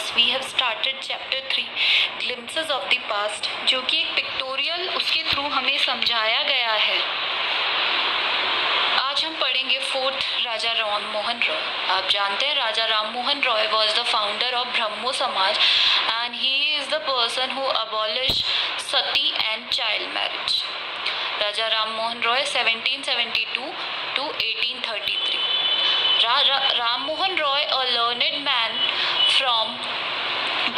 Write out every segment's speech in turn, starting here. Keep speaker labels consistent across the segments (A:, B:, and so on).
A: Class we have started chapter 3 glimpses of the past, जो कि एक पिक्टोरियल उसके थ्रू हमें समझाया गया है। आज हम पढ़ेंगे 4th राजा राम मोहन रॉय। आप जानते हैं Raja Ram Mohan Roy was the founder of Brahmo Samaj and he is the person who abolish sati and child marriage. Raja Ram Mohan Roy 1772 to 1833। Ram Mohan Roy, a learned man from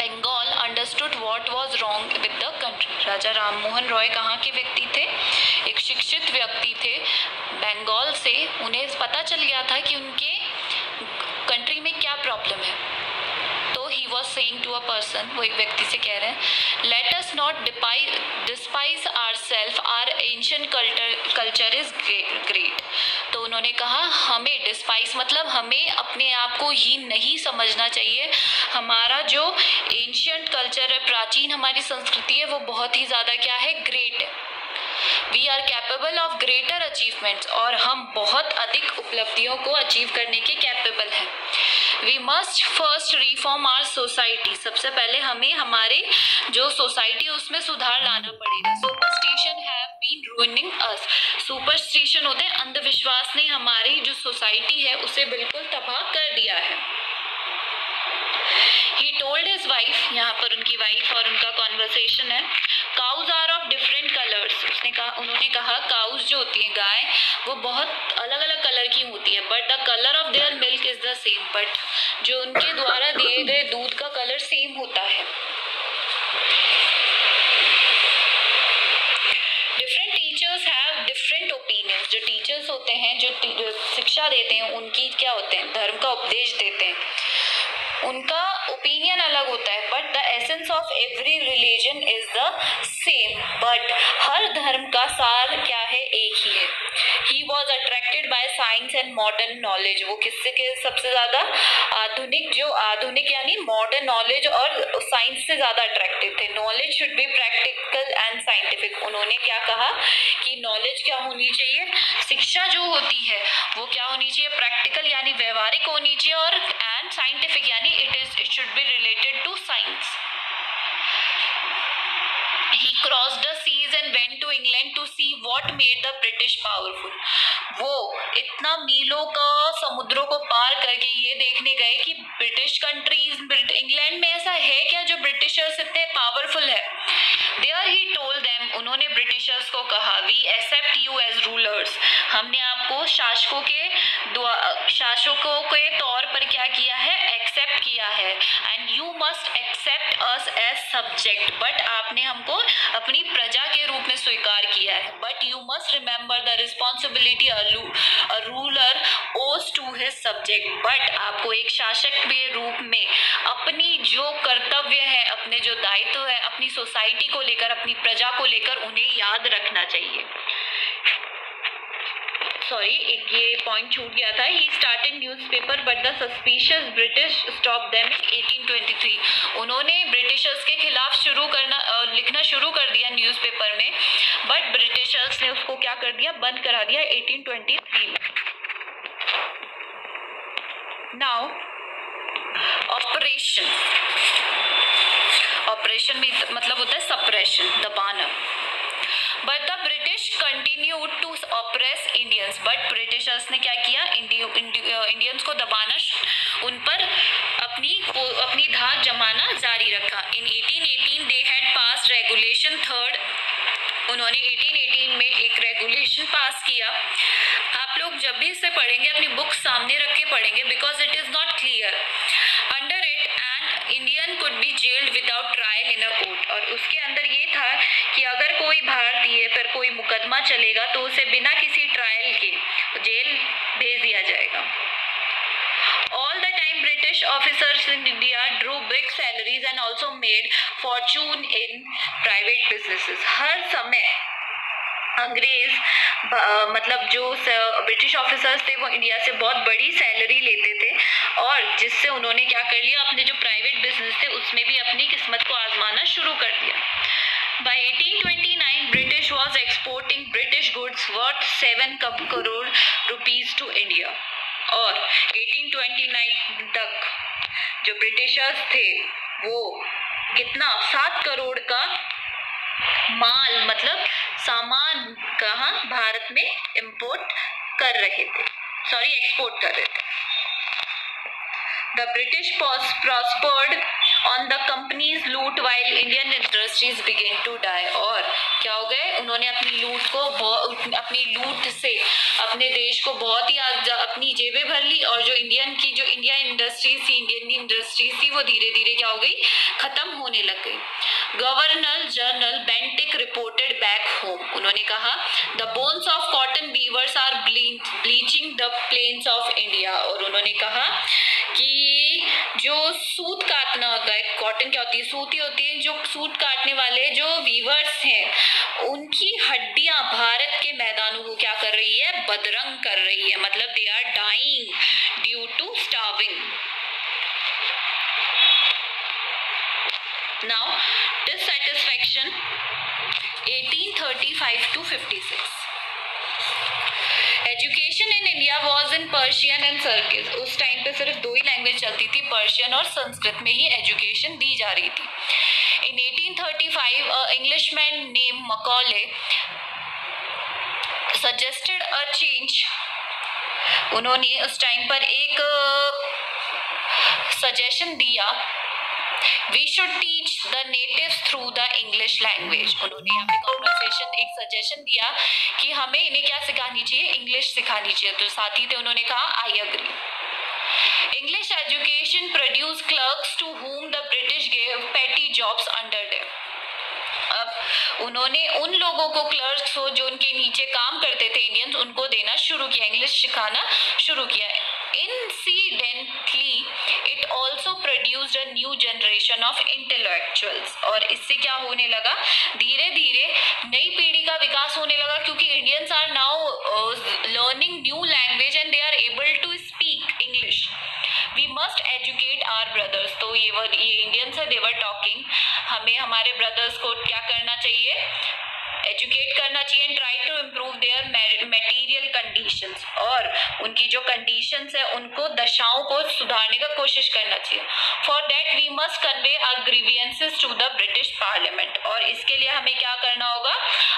A: Bengal, understood what was wrong with the country। राजा राम मोहन रॉय कहाँ के व्यक्ति थे? एक शिक्षित व्यक्ति थे बंगाल से। उन्हें पता चल गया था कि उनके कंट्री में क्या प्रॉब्लम है। तो he was saying to a person, वो एक व्यक्ति से कह रहे हैं, let us not despise our self, our ancient culture is great. तो उन्होंने कहा हमें डिस्पाइज मतलब हमें अपने आप को ही नहीं समझना चाहिए। हमारा जो एंशिएंट कल्चर है, प्राचीन हमारी संस्कृति है, वो बहुत ही ज़्यादा क्या है, ग्रेट है। We are capable of greater achievements, और हम बहुत अधिक उपलब्धियों को अचीव करने के कैपेबल हैं। We must first reform our society, सबसे पहले हमें हमारे जो सोसाइटी है उसमें सुधार लाना पड़ेगा। Superstition have been ruining us, superstition होते हैं अंधविश्वास ने हमारी जो सोसाइटी है उसे बिल्कुल तबाह कर दिया है। He told his wife, यहाँ पर उनकी वाइफ और उनका कॉन्वर्सेशन है, cows are of different colors। उन्होंने कहा काउज जो होती है गाय, वो बहुत अलग अलग कलर की होती है, but the colour of their milk is the same, but जो उनके द्वारा दिए गए दूध का कलर सेम होता है। Different teachers have different opinions, जो टीचर्स होते हैं जो शिक्षा देते हैं उनकी क्या होते हैं, धर्म का उपदेश देते हैं, उनका ओपिनियन अलग होता है। But the essence of every religion is the same, but हर धर्म का सार क्या है, एक ही है। He was attracted by science and modern knowledge, वो किससे के सबसे ज्यादा आधुनिक यानी मॉडर्न नॉलेज और साइंस से ज्यादा अट्रैक्टेड थे। Knowledge should be practical and scientific, उन्होंने क्या कहा कि नॉलेज क्या होनी चाहिए, शिक्षा जो होती है वो क्या होनी चाहिए, प्रैक्टिकल यानी व्यवहारिक होनी चाहिए, और एंड साइंटिफिक यानी it should be related to science। He crossed the seas and went to England to see what made the British powerful। वो इतना मीलों का समुद्रों को पार करके ये देखने गए कि ब्रिटिश कंट्रीज, इंग्लैंड में ऐसा है क्या जो ब्रिटिशर्स इतने पावरफुल है। There he told them, उन्होंने ब्रिटिशर्स को कहा, we accept you as rulers, हमने आपको शासकों के तौर पर क्या किया है, एक्सेप्ट किया है, and you must accept us as subject, but आपने हमको अपनी प्रजा के रूप में स्वीकार किया है। But you must remember the responsibility a ruler owes to his subject, but आपको एक शासक के रूप में अपनी जो कर्तव्य है, अपने जो दायित्व है अपनी सोसाइटी को लेकर, अपनी प्रजा को लेकर, उन्हें याद रखना चाहिए। सॉरी, एक ये पॉइंट छूट गया था। He started newspaper but the suspicious British stop them in 1823। उन्होंने ब्रिटिशर्स के खिलाफ लिखना शुरू कर दिया न्यूज़पेपर में, बट ब्रिटिशर्स ने उसको क्या कर दिया, बंद करा दिया 1823 में। नाउ ऑपरेशन में मतलब होता है सप्रेशन, दबाना। But the British continued to oppress Indians, but Britishers ने क्या किया, इंडियंस को दबाना, उन पर अपनी धाक जमाना जारी रखा। इन 1818 they had pass regulation third, उन्होंने 1818 में एक रेगुलेशन पास किया। आप लोग जब भी इसे पढ़ेंगे अपनी बुक सामने रख के पढ़ेंगे, because it is not clear. Under it an Indian could be gelled without trial in a court, और उसके अंदर ये था कि अगर कोई भारतीय पर कोई मुकदमा चलेगा तो उसे बिना किसी ट्रायल के जेल भेज दिया जाएगा। All the time British officers in India drew big salaries and also made fortune in private businesses। हर समय अंग्रेज मतलब जो ब्रिटिश ऑफिसर्स थे वो इंडिया से बहुत बड़ी सैलरी लेते थे, और जिससे उन्होंने क्या कर लिया, अपने जो प्राइवेट बिजनेस थे उसमें भी अपनी किस्मत को आजमाना शुरू कर दिया। By 1829 British was exporting British goods worth 7 crore rupees to India, और 1829 तक जो ब्रिटिशर्स थे वो कितना 7 करोड़ का माल मतलब सामान कहाँ भारत में इंपोर्ट कर रहे थे, सॉरी एक्सपोर्ट कर रहे थे। The British prospered on the company's loot while Indian industries began to die। और क्या हो गए, उन्होंने अपनी लूट से अपने देश को बहुत ही अपनी जेबें भर ली, और जो इंडिया इंडस्ट्रीज थी वो धीरे धीरे क्या हो गई, खत्म होने लग गई। Governor general Bentinck reported back home, उन्होंने कहा the bones of cotton weavers are bleaching the plains of India. और उन्होंने कहा कि जो सूत काटना होता है, कॉटन क्या होती है, सूती होती है, जो सूत काटने वाले जो वीवर्स हैं उनकी हड्डियां भारत के मैदानों को क्या कर रही है, बदरंग कर रही है, मतलब they are dying due to starving. Now dissatisfaction 1835 to 56। Education in India was in Persian and Sanskrit. उस टाइम पे सिर्फ 2 ही लैंग्वेज चलती थी, पर्शियन और संस्कृत में ही एजुकेशन दी जा रही थी। In 1835 Englishman name Macaulay suggested a change. उन्होंने उस टाइम पर एक सजेशन दिया, we should teach the natives through the English language. उन्होंने यहाँ पे कॉन्वर्सेशन एक सजेशन दिया कि हमें इन्हें क्या सिखानी चाहिए, इंग्लिश सिखानी चाहिए। तो साथी थे, उन्होंने कहा I agree. English education produce clerks to whom the British gave petty jobs under them. अब उन्होंने उन लोगों को क्लर्क्स हो जो उनके नीचे काम करते थे इंडियंस, उनको देना शुरू किया, इंग्लिश सिखाना शुरू किया। Incidentally, it also produced a new generation of intellectuals। और इससे क्या होने लगा, धीरे धीरे नई पीढ़ी का विकास होने लगा, क्योंकि Indians are now learning new language and they are able to speak English. We must educate our brothers. तो ये इंडियंस है, देवर टॉकिंग, हमें हमारे ब्रदर्स को क्या करना चाहिए, एजुकेट करना चाहिए, and try to improve their material conditions. और उनकी जो कंडीशंस है उनको, दशाओं को सुधारने का कोशिश करना चाहिए। For that we must convey our grievances to the British parliament. और इसके लिए हमें क्या करना होगा,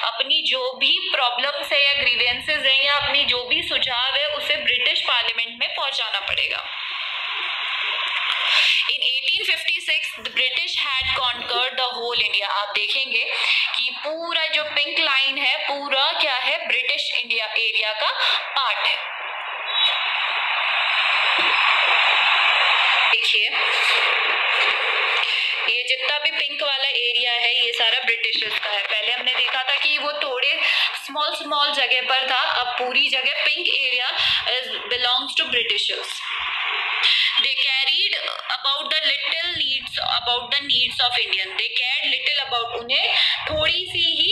A: अपनी जो भी प्रॉब्लम्स है या ग्रीवियंसेस है या अपनी जो भी सुझाव है उसे ब्रिटिश पार्लियामेंट में पहुंचाना पड़ेगा। In 1856 the British had conquered the whole India। आप देखेंगे कि पूरा जो पिंक लाइन है पूरा क्या है, ब्रिटिश इंडिया एरिया का पार्ट है। देखिए ये जितना भी पिंक वाला एरिया है ये सारा ब्रिटिशर्स का है। पहले हमने देखा था कि वो थोड़े स्मॉल जगह पर था, अब पूरी जगह pink area belongs to Britishers. They cared about the needs of Indian। They cared little about, उन्हें थोड़ी सी ही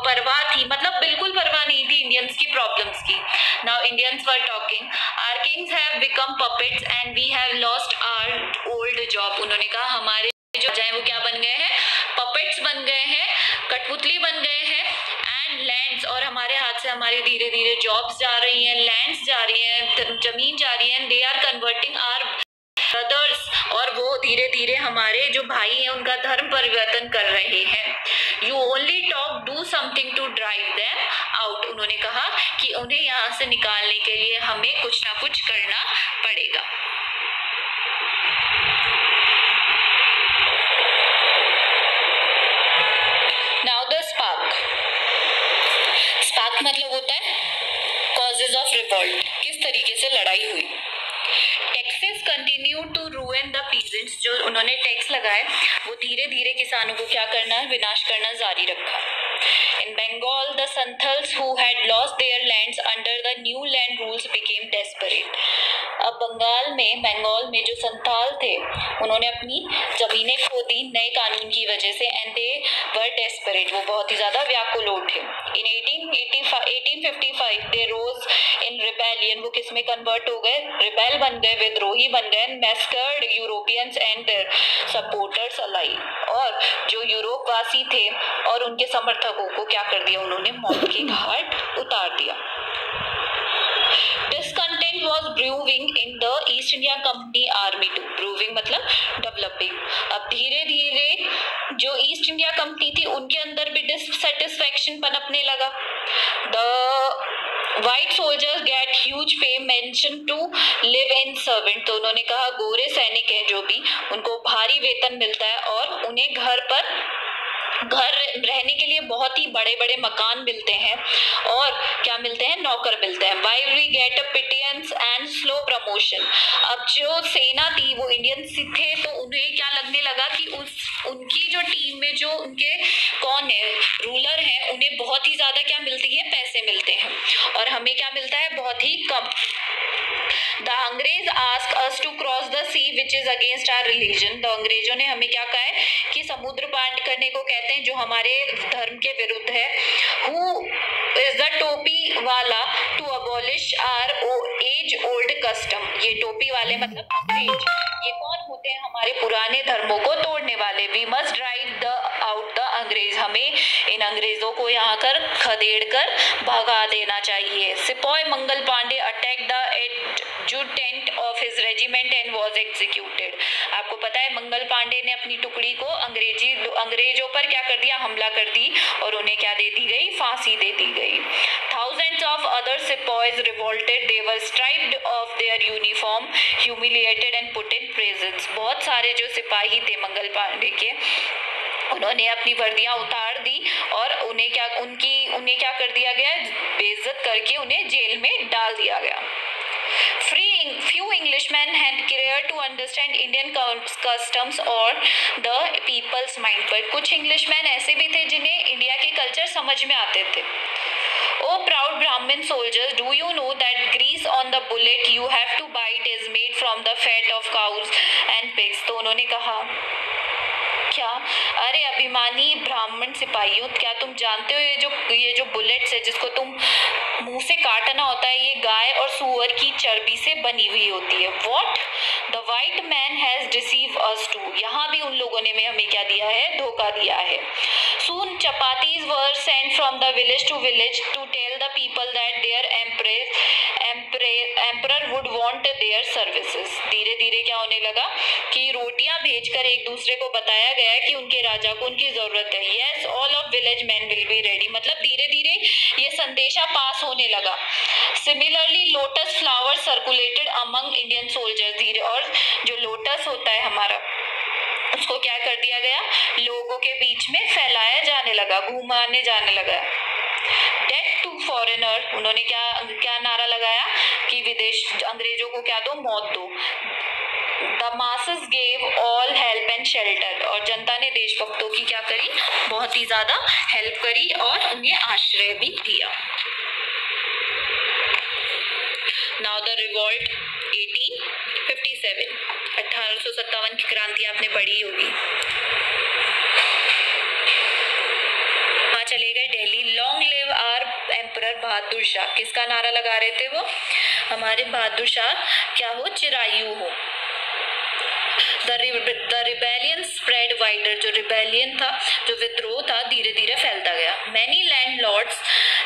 A: परवाह थी, मतलब बिल्कुल परवाह नहीं थी इंडियंस की प्रॉब्लम्स की। Now Indians were talking, our kings have become puppets and we have lost our old job। उन्होंने कहा हमारे जो राजा हैं वो क्या बन गए हैं, पपेट्स बन गए हैं, कठपुतली बन गए हैं, एंड लैंड्स, और हमारे हाथ से हमारी धीरे धीरे जॉब्स जा रही हैं, लैंड्स जा रही हैं, जमीन जा रही है, they are converting our brothers, और वो धीरे धीरे हमारे जो भाई हैं उनका धर्म परिवर्तन कर रहे हैं। You only talk, do something to drive them out. उन्होंने कहा कि उन्हें यहाँ से निकालने के लिए हमें कुछ ना कुछ करना पड़ेगा। Now the spark. स्पार्क मतलब होता है कॉजेज ऑफ रिवॉल्ट, किस तरीके से लड़ाई हुई। Taxes continue to ruin the peasants. जो उन्होंने टैक्स लगाए वो धीरे धीरे किसानों को क्या करना, विनाश करना जारी रखा। In Bengal the Santhals who had lost their lands under the new land rules became desperate. अब बंगाल में जो संथाल थे उन्होंने अपनी जमीनें खो दी नए कानून की वजह से, एंड दे वर डेस्परेट, वो बहुत ही ज्यादा व्याकुल उठे। इन 1855 दे रोज इन रिबेलियन, वो किस में कन्वर्ट हो गए, रिबेल बन गए, विद्रोही बन गए, massacred Europeans and their supporters alike. और जो यूरोप वासी थे और उनके समर्थकों को क्या कर दिया, उन्होंने मौत के घाट उतार दिया। Discontent was brewing in the East India Company Army too. Brewing मतलब developing. अब धीरे धीरे जो ईस्ट इंडिया कंपनी थी उनके अंदर भी डिससेटिस्फैक्शन पनपने लगा. The white soldiers get huge pay mentioned to live in servant. तो उन्होंने कहा गोरे सैनिक हैं जो भी उनको भारी वेतन मिलता है और उन्हें घर रहने के लिए बहुत ही बड़े बड़े मकान मिलते हैं और क्या मिलते हैं, नौकर मिलते हैं. While we get a pittance and slow promotion. अब जो सेना थी वो इंडियन थे तो उन्हें क्या लगने लगा कि उनकी जो टीम में जो उनके कौन है रूलर हैं उन्हें बहुत ही ज्यादा क्या मिलती है, पैसे मिलते हैं और हमें क्या मिलता है, बहुत ही कम. The अंग्रेज ask us to cross the sea which is against our religion. तो अंग्रेजों ने हमें क्या कहा है कि समुद्र पार करने को कहते हैं जो हमारे धर्म के विरुद्ध है. Who is the टोपी वाला to abolish our age old custom. ये टोपी वाले मतलब अंग्रेज. ये कौन होते हैं, हमारे पुराने धर्मों को तोड़ने वाले. We must drive out the अंग्रेज. हमें इन अंग्रेजों को यहाँ कर खदेड़ कर भगा देना चाहिए. सिपाही Mangal Pandey attack the adjutant of his regiment and was executed. आपको पता है मंगल पांडे ने अपनी टुकड़ी को अंग्रेजों पर क्या कर दिया, हमला कर दी और उन्हें क्या दे दी गई, फांसी दे दी गई. Thousands of other sepoys revolted. They were stripped of their uniform, humiliated and put in prisons. बहुत सारे जो सिपाही थे मंगल पांडे के उन्होंने अपनी वर्दियां उतार दी और उन्हें क्या कर दिया गया, बेइज्जत करके उन्हें जेल में डाल दिया गया. Few Englishmen had cared to understand Indian customs or the people's mind. पर कुछ इंग्लिशमैन ऐसे भी थे जिन्हें इंडिया के कल्चर समझ में आते थे. Oh proud Brahmin soldiers, do you know that grease on the bullet you have to bite is made from the fat of cows and pigs. तो उन्होंने कहा क्या, अरे अभिमानी ब्राह्मण सिपाहियों, क्या तुम जानते हो ये जो बुलेट्स है जिसको तुम मुंह से काटना होता है, ये गाय और सुअर की चर्बी से बनी हुई होती है. What? The white man has deceived us too. यहाँ भी उन लोगों ने हमें क्या दिया है, धोखा दिया है. Soon chapatis were sent from the village to village to tell the people that their emperor would want their services. धीरे धीरे क्या होने लगा कि रोटियां भेजकर एक दूसरे को बताया गया कि उनके राजा को उनकी जरूरत है. Yes, all of village men will be ready. मतलब धीरे धीरे ये संदेशा पास होने लगा. Similarly, lotus flowers circulated among Indian soldiers. धीरे और जो लोटस होता है हमारा उसको क्या कर दिया गया, लोगों के बीच में फैलाया जाने लगा, घुमाने जाने लगा. Death to foreigner. उन्होंने क्या नारा लगाया कि विदेश अंग्रेजों को क्या दो, मौत दो. The masses gave all help and shelter. और जनता ने देशभक्तों की क्या करी, बहुत ही ज्यादा हेल्प करी और उन्हें आश्रय भी दिया. Now the revolt 1857. 1857 की क्रांति आपने पढ़ी होगी. चले गए Delhi. Long live our emperor Bahadur Shah. किसका नारा लगा रहे थे वो, हमारे बहादुर शाह क्या हो, चिरायु हो. The rebellion spread wider. जो रिबेलियन था, जो विद्रोह था, धीरे धीरे फैलता गया. Many landlords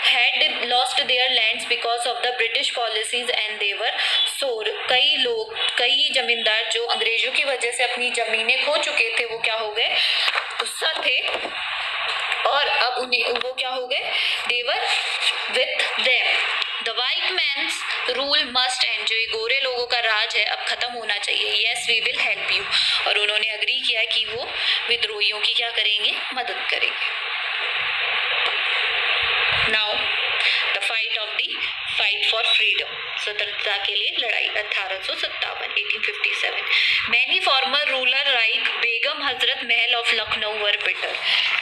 A: had lost their lands because of the British policies and they were sore. कई जमींदार जो अंग्रेजों की वजह से अपनी जमीनें खो चुके थे वो क्या हो गए, गुस्सा थे और अब उन्हें वो क्या हो गए, they were with them. The white man's rule must end. जो ये गोरे लोगों का राज है अब खत्म होना चाहिए. Yes, we will help you. और उन्होंने अग्री किया कि वो विद्रोहियों की क्या करेंगे, मदद करेंगे. Now the fight for freedom. स्वतंत्रता के लिए लड़ाई 1857 1857. Many former ruler like Begum Hazrat Mahal of Lucknow were bitter.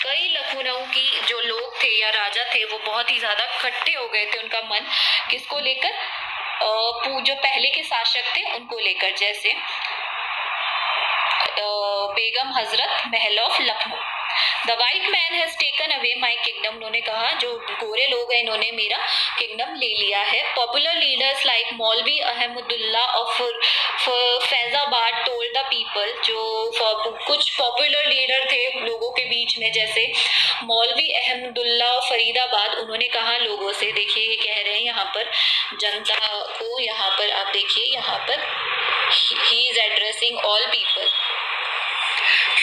A: कई लखनऊ की जो लोग थे या राजा थे वो बहुत ही ज्यादा खट्टे हो गए थे. उनका मन किसको लेकर, जो पहले के शासक थे उनको लेकर. जैसे Begum Hazrat Mahal of Lucknow. The white man has taken away my kingdom, उन्होंने कहा जो गोरे लोग हैं इन्होंने मेरा किंगडम ले लिया है. पॉपुलर लीडर्स लाइक मौलवी Ahmadullah of Faizabad told the people, जो कुछ पॉपुलर लीडर थे लोगों के बीच में, जैसे मौलवी अहमदुल्ला फरीदाबाद, उन्होंने कहा लोगों से, देखिए ये कह रहे हैं यहाँ पर जनता को, यहाँ पर आप देखिए यहाँ पर he is addressing all people.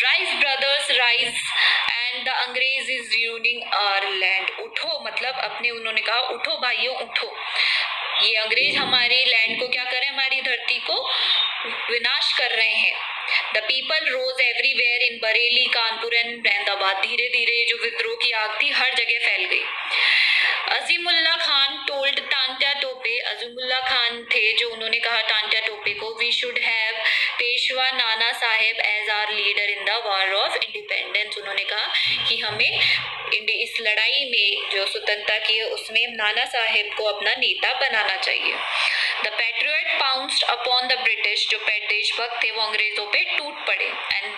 A: Rise brothers rise and the अंग्रेज इज रूइनिंग आवर लैंड. उठो मतलब अपने, उन्होंने कहा उठो भाइयों उठो, ये अंग्रेज हमारी लैंड को क्या कर रहे हैं, हमारी धरती को विनाश कर रहे हैं. The people rose everywhere in Bareilly, Kanpur and Ahmedabad. धीरे धीरे जो विद्रोह की आग थी हर जगह फैल गई. अजीमुल्ला खान टोल्ड टांट्या टोपे, अजीमुल्ला खान थे जो उन्होंने कहा टांट्या टोपे को, we should have Peshwa Nana Saheb as our leader in the war of independence. उन्होंने कहा कि हमें इस लड़ाई में जो स्वतंत्रता की है उसमें नाना साहेब को अपना नेता बनाना चाहिए. The patriot pounced upon the British, जो देशभक्त थे वो अंग्रेजों पे टूट पड़े. And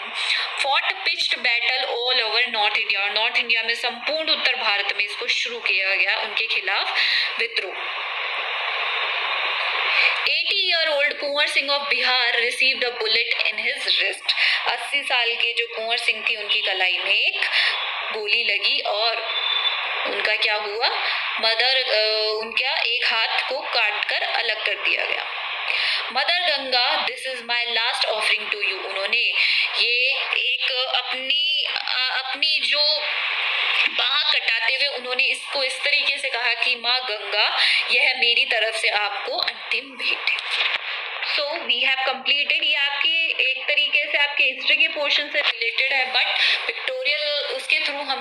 A: fought pitched battle all over north India, और नॉर्थ इंडिया में संपूर्ण उत्तर भारत में इसको शुरू किया गया उनके खिलाफ विद्रोह. 80-year-old Kunwar Singh of Bihar received a bullet in his wrist. 80 साल के जो कुंवर सिंह थी उनकी कलाई में एक गोली लगी और उनका क्या हुआ, उनका एक हाथ को काट कर अलग कर दिया गया. Mother Ganga this is my last offering to you, उन्होंने ये एक अपनी जो बाह कटाते हुए उन्होंने इसको इस तरीके से कहा कि माँ गंगा यह मेरी तरफ से आपको अंतिम भेंट है. सो वी हैव कंप्लीटेड, ये आपकी एक तरीके से आपके हिस्ट्री के पोर्शन से रिलेटेड है, बट पिक्टोरियल उसके थ्रू हम